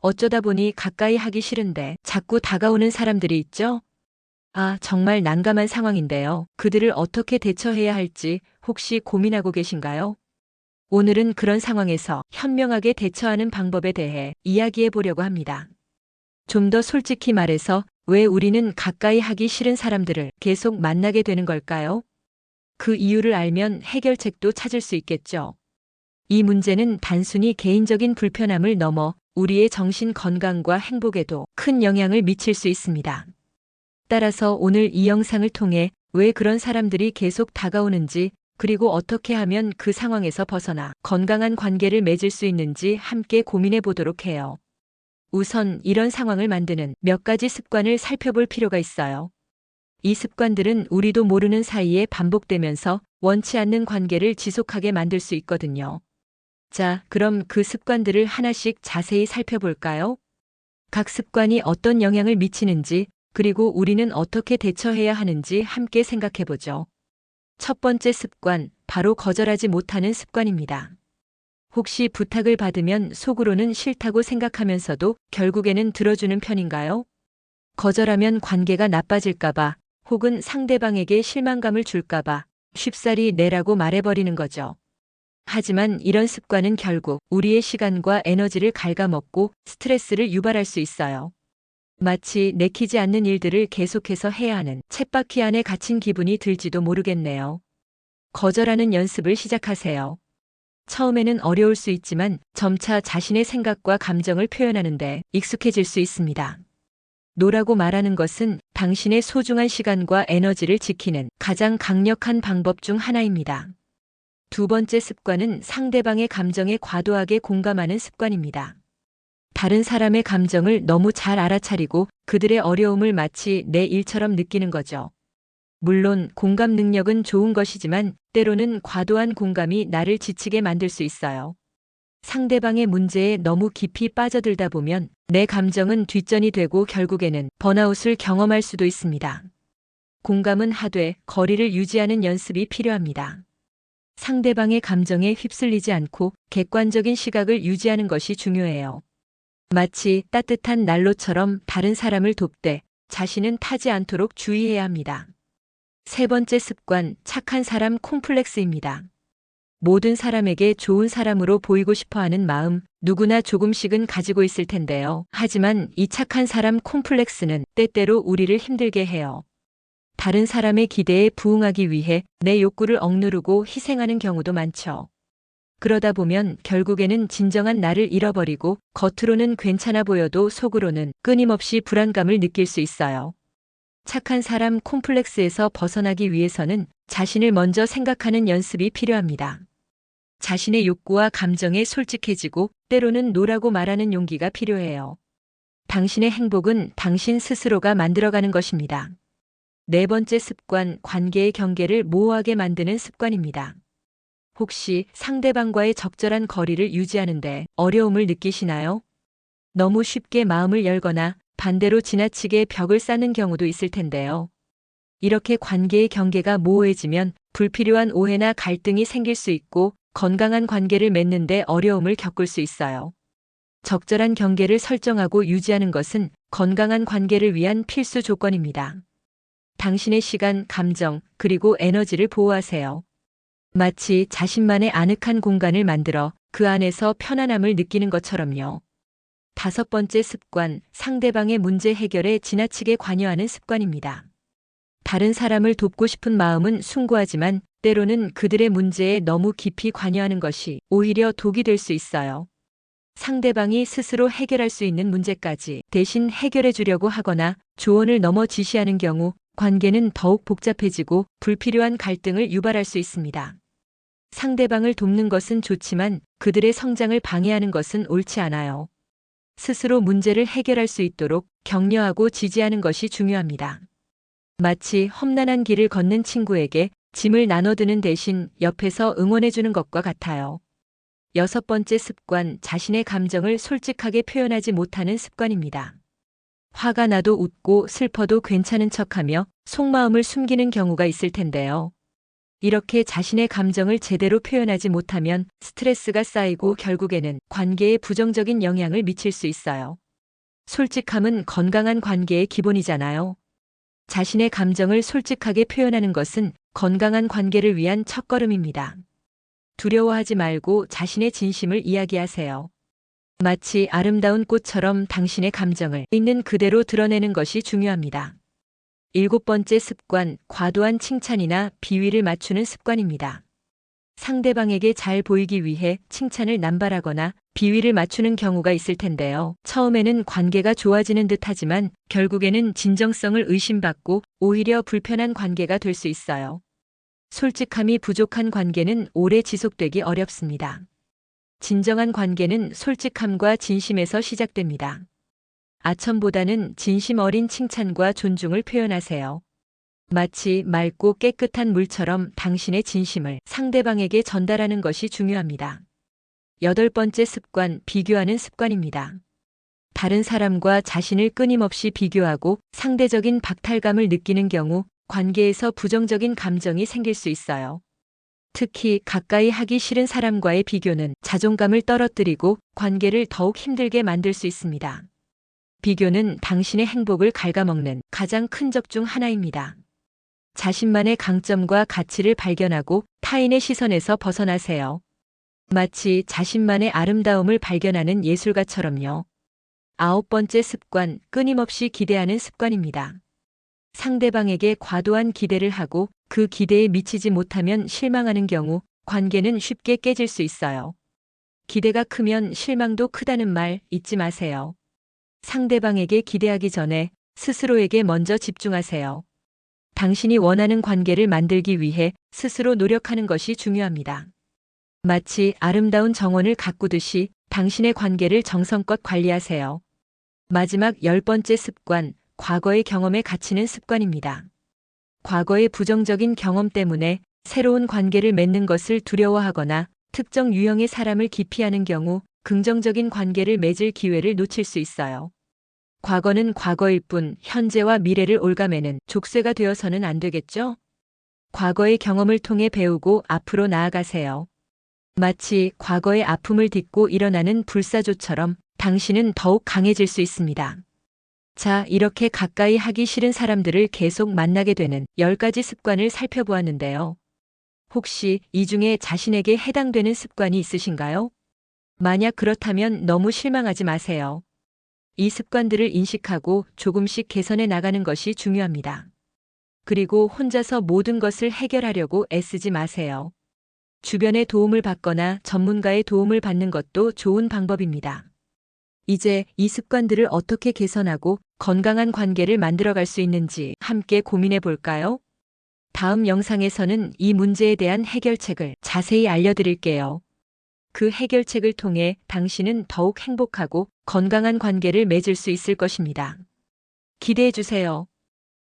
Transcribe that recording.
어쩌다 보니 가까이 하기 싫은데 자꾸 다가오는 사람들이 있죠? 아, 정말 난감한 상황인데요. 그들을 어떻게 대처해야 할지 혹시 고민하고 계신가요? 오늘은 그런 상황에서 현명하게 대처하는 방법에 대해 이야기해 보려고 합니다. 좀 더 솔직히 말해서 왜 우리는 가까이 하기 싫은 사람들을 계속 만나게 되는 걸까요? 그 이유를 알면 해결책도 찾을 수 있겠죠. 이 문제는 단순히 개인적인 불편함을 넘어 우리의 정신 건강과 행복에도 큰 영향을 미칠 수 있습니다. 따라서 오늘 이 영상을 통해 왜 그런 사람들이 계속 다가오는지, 그리고 어떻게 하면 그 상황에서 벗어나 건강한 관계를 맺을 수 있는지 함께 고민해 보도록 해요. 우선 이런 상황을 만드는 몇 가지 습관을 살펴볼 필요가 있어요. 이 습관들은 우리도 모르는 사이에 반복되면서 원치 않는 관계를 지속하게 만들 수 있거든요. 자, 그럼 그 습관들을 하나씩 자세히 살펴볼까요? 각 습관이 어떤 영향을 미치는지, 그리고 우리는 어떻게 대처해야 하는지 함께 생각해보죠. 첫 번째 습관, 바로 거절하지 못하는 습관입니다. 혹시 부탁을 받으면 속으로는 싫다고 생각하면서도 결국에는 들어주는 편인가요? 거절하면 관계가 나빠질까봐, 혹은 상대방에게 실망감을 줄까봐 쉽사리 내라고 말해버리는 거죠. 하지만 이런 습관은 결국 우리의 시간과 에너지를 갉아먹고 스트레스를 유발할 수 있어요. 마치 내키지 않는 일들을 계속해서 해야 하는 쳇바퀴 안에 갇힌 기분이 들지도 모르겠네요. 거절하는 연습을 시작하세요. 처음에는 어려울 수 있지만 점차 자신의 생각과 감정을 표현하는데 익숙해질 수 있습니다. 노라고 말하는 것은 당신의 소중한 시간과 에너지를 지키는 가장 강력한 방법 중 하나입니다. 두 번째 습관은 상대방의 감정에 과도하게 공감하는 습관입니다. 다른 사람의 감정을 너무 잘 알아차리고 그들의 어려움을 마치 내 일처럼 느끼는 거죠. 물론 공감 능력은 좋은 것이지만 때로는 과도한 공감이 나를 지치게 만들 수 있어요. 상대방의 문제에 너무 깊이 빠져들다 보면 내 감정은 뒷전이 되고 결국에는 번아웃을 경험할 수도 있습니다. 공감은 하되 거리를 유지하는 연습이 필요합니다. 상대방의 감정에 휩쓸리지 않고 객관적인 시각을 유지하는 것이 중요해요. 마치 따뜻한 난로처럼 다른 사람을 돕되 자신은 타지 않도록 주의해야 합니다. 세 번째 습관, 착한 사람 콤플렉스입니다. 모든 사람에게 좋은 사람으로 보이고 싶어 하는 마음, 누구나 조금씩은 가지고 있을 텐데요. 하지만 이 착한 사람 콤플렉스는 때때로 우리를 힘들게 해요. 다른 사람의 기대에 부응하기 위해 내 욕구를 억누르고 희생하는 경우도 많죠. 그러다 보면 결국에는 진정한 나를 잃어버리고 겉으로는 괜찮아 보여도 속으로는 끊임없이 불안감을 느낄 수 있어요. 착한 사람 콤플렉스에서 벗어나기 위해서는 자신을 먼저 생각하는 연습이 필요합니다. 자신의 욕구와 감정에 솔직해지고 때로는 노라고 말하는 용기가 필요해요. 당신의 행복은 당신 스스로가 만들어가는 것입니다. 네 번째 습관, 관계의 경계를 모호하게 만드는 습관입니다. 혹시 상대방과의 적절한 거리를 유지하는데 어려움을 느끼시나요? 너무 쉽게 마음을 열거나 반대로 지나치게 벽을 쌓는 경우도 있을 텐데요. 이렇게 관계의 경계가 모호해지면 불필요한 오해나 갈등이 생길 수 있고 건강한 관계를 맺는데 어려움을 겪을 수 있어요. 적절한 경계를 설정하고 유지하는 것은 건강한 관계를 위한 필수 조건입니다. 당신의 시간, 감정, 그리고 에너지를 보호하세요. 마치 자신만의 아늑한 공간을 만들어 그 안에서 편안함을 느끼는 것처럼요. 다섯 번째 습관, 상대방의 문제 해결에 지나치게 관여하는 습관입니다. 다른 사람을 돕고 싶은 마음은 숭고하지만 때로는 그들의 문제에 너무 깊이 관여하는 것이 오히려 독이 될 수 있어요. 상대방이 스스로 해결할 수 있는 문제까지 대신 해결해 주려고 하거나 조언을 넘어 지시하는 경우 관계는 더욱 복잡해지고 불필요한 갈등을 유발할 수 있습니다. 상대방을 돕는 것은 좋지만 그들의 성장을 방해하는 것은 옳지 않아요. 스스로 문제를 해결할 수 있도록 격려하고 지지하는 것이 중요합니다. 마치 험난한 길을 걷는 친구에게 짐을 나눠드는 대신 옆에서 응원해주는 것과 같아요. 여섯 번째 습관, 자신의 감정을 솔직하게 표현하지 못하는 습관입니다. 화가 나도 웃고 슬퍼도 괜찮은 척하며 속마음을 숨기는 경우가 있을 텐데요. 이렇게 자신의 감정을 제대로 표현하지 못하면 스트레스가 쌓이고 결국에는 관계에 부정적인 영향을 미칠 수 있어요. 솔직함은 건강한 관계의 기본이잖아요. 자신의 감정을 솔직하게 표현하는 것은 건강한 관계를 위한 첫걸음입니다. 두려워하지 말고 자신의 진심을 이야기하세요. 마치 아름다운 꽃처럼 당신의 감정을 있는 그대로 드러내는 것이 중요합니다. 7번째 습관, 과도한 칭찬이나 비위를 맞추는 습관입니다. 상대방에게 잘 보이기 위해 칭찬을 남발하거나 비위를 맞추는 경우가 있을 텐데요. 처음에는 관계가 좋아지는 듯 하지만 결국에는 진정성을 의심받고 오히려 불편한 관계가 될 수 있어요. 솔직함이 부족한 관계는 오래 지속되기 어렵습니다. 진정한 관계는 솔직함과 진심에서 시작됩니다. 아첨보다는 진심 어린 칭찬과 존중을 표현하세요. 마치 맑고 깨끗한 물처럼 당신의 진심을 상대방에게 전달하는 것이 중요합니다. 8번째 습관, 비교하는 습관입니다. 다른 사람과 자신을 끊임없이 비교하고 상대적인 박탈감을 느끼는 경우 관계에서 부정적인 감정이 생길 수 있어요. 특히 가까이 하기 싫은 사람과의 비교는 자존감을 떨어뜨리고 관계를 더욱 힘들게 만들 수 있습니다. 비교는 당신의 행복을 갉아먹는 가장 큰 적 중 하나입니다. 자신만의 강점과 가치를 발견하고 타인의 시선에서 벗어나세요. 마치 자신만의 아름다움을 발견하는 예술가처럼요. 9번째 습관, 끊임없이 기대하는 습관입니다. 상대방에게 과도한 기대를 하고 그 기대에 미치지 못하면 실망하는 경우 관계는 쉽게 깨질 수 있어요. 기대가 크면 실망도 크다는 말 잊지 마세요. 상대방에게 기대하기 전에 스스로에게 먼저 집중하세요. 당신이 원하는 관계를 만들기 위해 스스로 노력하는 것이 중요합니다. 마치 아름다운 정원을 가꾸듯이 당신의 관계를 정성껏 관리하세요. 마지막 10번째 습관, 과거의 경험에 갇히는 습관입니다. 과거의 부정적인 경험 때문에 새로운 관계를 맺는 것을 두려워하거나 특정 유형의 사람을 기피하는 경우 긍정적인 관계를 맺을 기회를 놓칠 수 있어요. 과거는 과거일 뿐 현재와 미래를 옭아매는 족쇄가 되어서는 안 되겠죠? 과거의 경험을 통해 배우고 앞으로 나아가세요. 마치 과거의 아픔을 딛고 일어나는 불사조처럼 당신은 더욱 강해질 수 있습니다. 자, 이렇게 가까이 하기 싫은 사람들을 계속 만나게 되는 10가지 습관을 살펴보았는데요. 혹시 이 중에 자신에게 해당되는 습관이 있으신가요? 만약 그렇다면 너무 실망하지 마세요. 이 습관들을 인식하고 조금씩 개선해 나가는 것이 중요합니다. 그리고 혼자서 모든 것을 해결하려고 애쓰지 마세요. 주변의 도움을 받거나 전문가의 도움을 받는 것도 좋은 방법입니다. 이제 이 습관들을 어떻게 개선하고 건강한 관계를 만들어갈 수 있는지 함께 고민해 볼까요? 다음 영상에서는 이 문제에 대한 해결책을 자세히 알려드릴게요. 그 해결책을 통해 당신은 더욱 행복하고 건강한 관계를 맺을 수 있을 것입니다. 기대해 주세요.